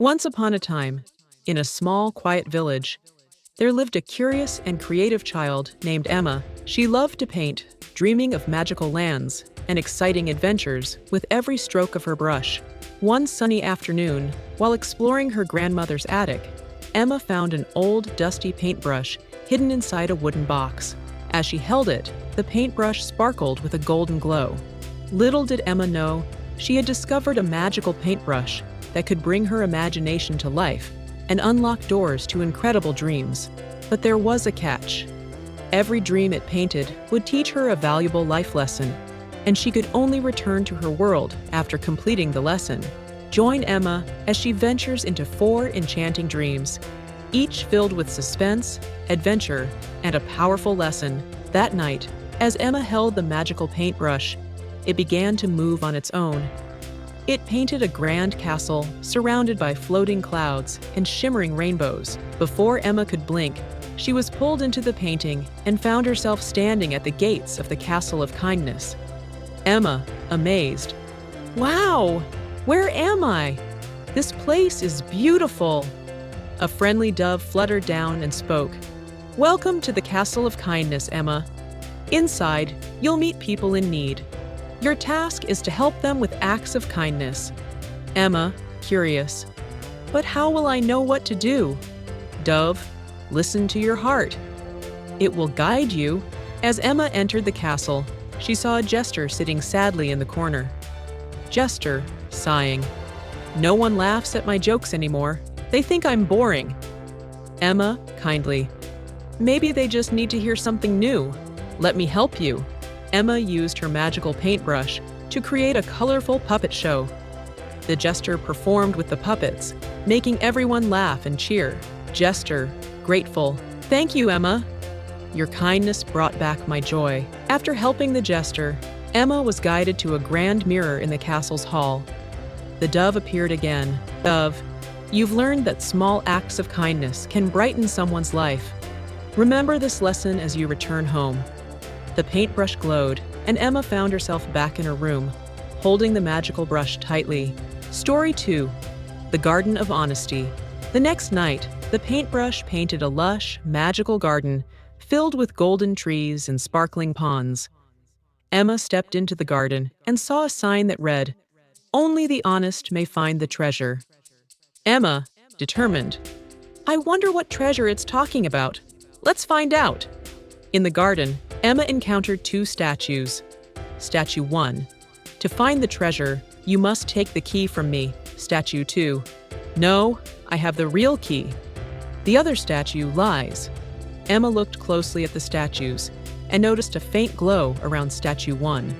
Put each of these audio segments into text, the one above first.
Once upon a time, in a small, quiet village, there lived a curious and creative child named Emma. She loved to paint, dreaming of magical lands and exciting adventures with every stroke of her brush. One sunny afternoon, while exploring her grandmother's attic, Emma found an old, dusty paintbrush hidden inside a wooden box. As she held it, the paintbrush sparkled with a golden glow. Little did Emma know, she had discovered a magical paintbrush that could bring her imagination to life and unlock doors to incredible dreams. But there was a catch. Every dream it painted would teach her a valuable life lesson, and she could only return to her world after completing the lesson. Join Emma as she ventures into 4 enchanting dreams, each filled with suspense, adventure, and a powerful lesson. That night, as Emma held the magical paintbrush, it began to move on its own. It painted a grand castle surrounded by floating clouds and shimmering rainbows. Before Emma could blink, she was pulled into the painting and found herself standing at the gates of the Castle of Kindness. Emma, amazed. "Wow! Where am I? This place is beautiful!" A friendly dove fluttered down and spoke. "Welcome to the Castle of Kindness, Emma. Inside, you'll meet people in need. Your task is to help them with acts of kindness." Emma, curious. "But how will I know what to do?" "Dove, listen to your heart. It will guide you." As Emma entered the castle, she saw a jester sitting sadly in the corner. Jester, sighing. "No one laughs at my jokes anymore. They think I'm boring." Emma, kindly. "Maybe they just need to hear something new. Let me help you." Emma used her magical paintbrush to create a colorful puppet show. The jester performed with the puppets, making everyone laugh and cheer. Jester, grateful. "Thank you, Emma. Your kindness brought back my joy." After helping the jester, Emma was guided to a grand mirror in the castle's hall. The dove appeared again. "Dove, you've learned that small acts of kindness can brighten someone's life. Remember this lesson as you return home." The paintbrush glowed, and Emma found herself back in her room, holding the magical brush tightly. Story 2. The Garden of Honesty. The next night, the paintbrush painted a lush, magical garden filled with golden trees and sparkling ponds. Emma stepped into the garden and saw a sign that read, "Only the honest may find the treasure." Emma, determined. "I wonder what treasure it's talking about. Let's find out." In the garden, Emma encountered 2 statues. Statue 1. "To find the treasure, you must take the key from me." Statue 2. "No, I have the real key." The other statue lies. Emma looked closely at the statues and noticed a faint glow around Statue 1.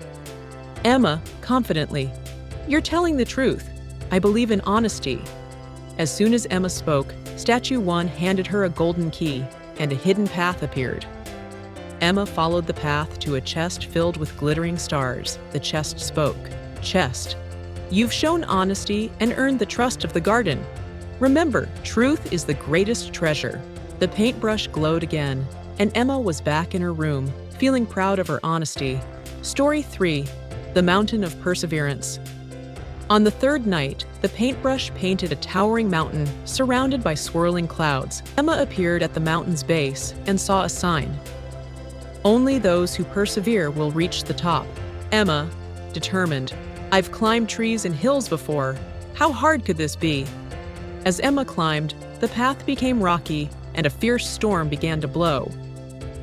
Emma, confidently, "You're telling the truth. I believe in honesty." As soon as Emma spoke, Statue 1 handed her a golden key, and a hidden path appeared. Emma followed the path to a chest filled with glittering stars. The chest spoke. "Chest, you've shown honesty and earned the trust of the garden. Remember, truth is the greatest treasure." The paintbrush glowed again, and Emma was back in her room, feeling proud of her honesty. Story 3. The Mountain of Perseverance. On the 3rd night, the paintbrush painted a towering mountain surrounded by swirling clouds. Emma appeared at the mountain's base and saw a sign. "Only those who persevere will reach the top." Emma, determined. "I've climbed trees and hills before. How hard could this be?" As Emma climbed, the path became rocky and a fierce storm began to blow.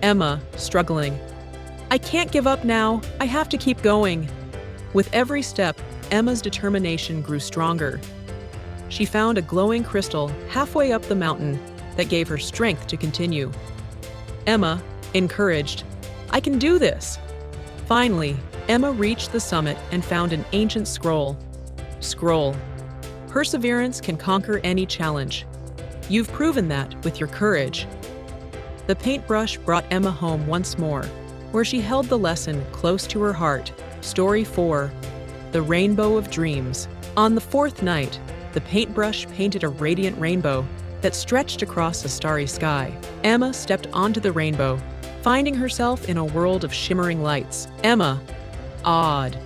Emma, struggling. "I can't give up now. I have to keep going." With every step, Emma's determination grew stronger. She found a glowing crystal halfway up the mountain that gave her strength to continue. Emma, encouraged. "I can do this." Finally, Emma reached the summit and found an ancient scroll. Scroll. Perseverance can conquer any challenge. You've proven that with your courage. The paintbrush brought Emma home once more, where she held the lesson close to her heart. Story 4. The Rainbow of Dreams. On the 4th night, the paintbrush painted a radiant rainbow that stretched across a starry sky. Emma stepped onto the rainbow, finding herself in a world of shimmering lights. Emma, awed.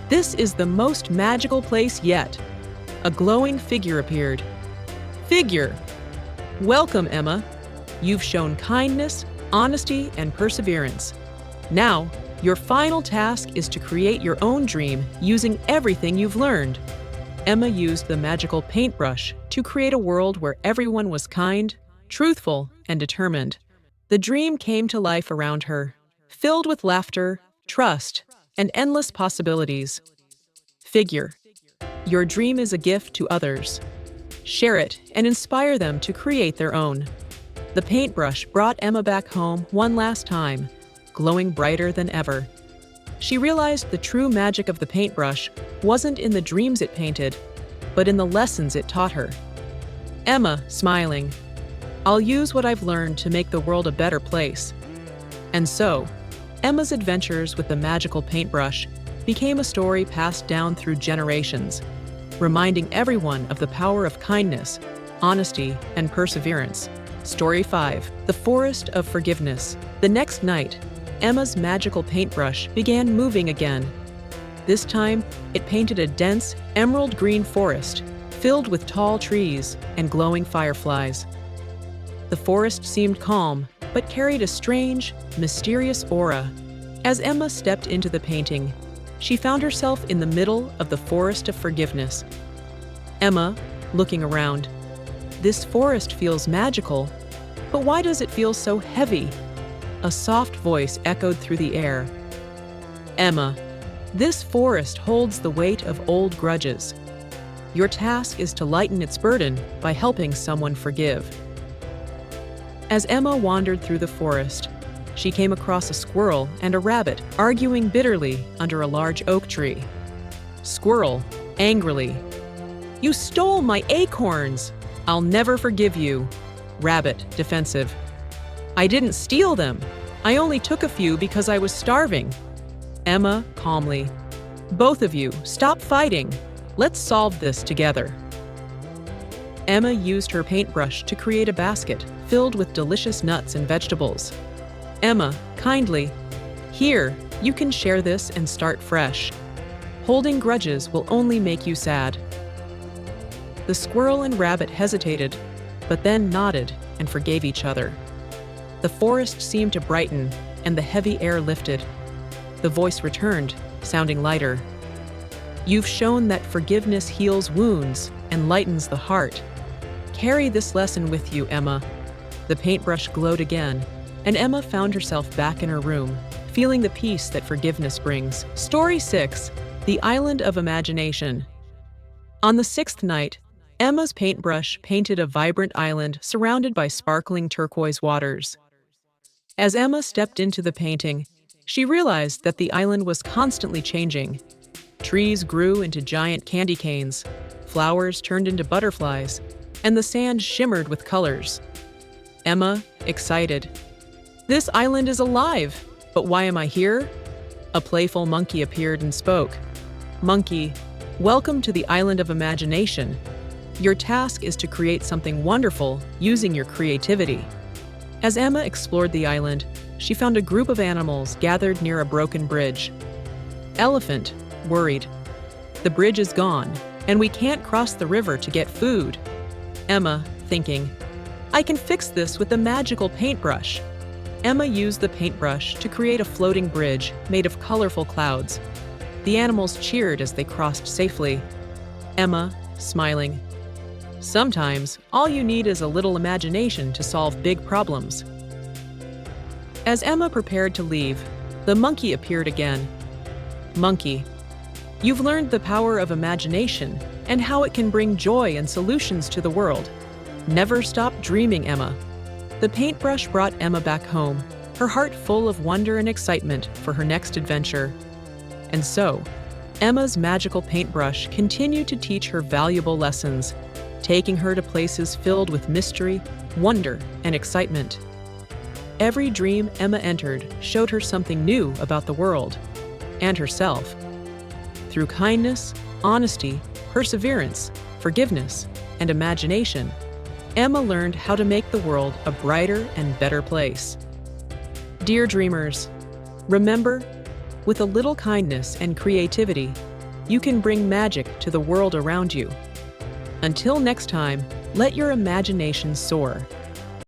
"This is the most magical place yet." A glowing figure appeared, Figure. Welcome, Emma. You've shown kindness, honesty, and perseverance. Now, your final task is to create your own dream using everything you've learned. Emma used the magical paintbrush to create a world where everyone was kind, truthful, and determined. The dream came to life around her, filled with laughter, trust, and endless possibilities. Figure. Your dream is a gift to others. Share it and inspire them to create their own. The paintbrush brought Emma back home one last time, glowing brighter than ever. She realized the true magic of the paintbrush wasn't in the dreams it painted, but in the lessons it taught her. Emma, smiling, "I'll use what I've learned to make the world a better place." And so, Emma's adventures with the magical paintbrush became a story passed down through generations, reminding everyone of the power of kindness, honesty, and perseverance. Story 5. The Forest of Forgiveness. The next night, Emma's magical paintbrush began moving again. This time, it painted a dense, emerald green forest filled with tall trees and glowing fireflies. The forest seemed calm, but carried a strange, mysterious aura. As Emma stepped into the painting, she found herself in the middle of the Forest of Forgiveness. Emma, looking around, "This forest feels magical, but why does it feel so heavy?" A soft voice echoed through the air. "Emma, this forest holds the weight of old grudges. Your task is to lighten its burden by helping someone forgive." As Emma wandered through the forest, she came across a squirrel and a rabbit arguing bitterly under a large oak tree. Squirrel, angrily, "You stole my acorns! I'll never forgive you." Rabbit, defensive, "I didn't steal them. I only took a few because I was starving." Emma, calmly, "Both of you, stop fighting. Let's solve this together." Emma used her paintbrush to create a basket filled with delicious nuts and vegetables. Emma, kindly, "Here, you can share this and start fresh. Holding grudges will only make you sad." The squirrel and rabbit hesitated, but then nodded and forgave each other. The forest seemed to brighten, and the heavy air lifted. The voice returned, sounding lighter. "You've shown that forgiveness heals wounds and lightens the heart. Carry this lesson with you, Emma." The paintbrush glowed again, and Emma found herself back in her room, feeling the peace that forgiveness brings. Story 6. The Island of Imagination. On the sixth night, Emma's paintbrush painted a vibrant island surrounded by sparkling turquoise waters. As Emma stepped into the painting, she realized that the island was constantly changing. Trees grew into giant candy canes, flowers turned into butterflies, and the sand shimmered with colors. Emma, excited, "This island is alive, but why am I here?" A playful monkey appeared and spoke. "Monkey, welcome to the Island of Imagination. Your task is to create something wonderful using your creativity." As Emma explored the island, she found a group of animals gathered near a broken bridge. Elephant, worried, "The bridge is gone, and we can't cross the river to get food." Emma, thinking, "I can fix this with the magical paintbrush." Emma used the paintbrush to create a floating bridge made of colorful clouds. The animals cheered as they crossed safely. Emma, smiling, "Sometimes, all you need is a little imagination to solve big problems." As Emma prepared to leave, the monkey appeared again. "Monkey, you've learned the power of imagination and how it can bring joy and solutions to the world. Never stop dreaming, Emma." The paintbrush brought Emma back home, her heart full of wonder and excitement for her next adventure. And so, Emma's magical paintbrush continued to teach her valuable lessons, taking her to places filled with mystery, wonder, and excitement. Every dream Emma entered showed her something new about the world and herself. Through kindness, honesty, perseverance, forgiveness, and imagination, Emma learned how to make the world a brighter and better place. Dear dreamers, remember, with a little kindness and creativity, you can bring magic to the world around you. Until next time, Let your imagination soar.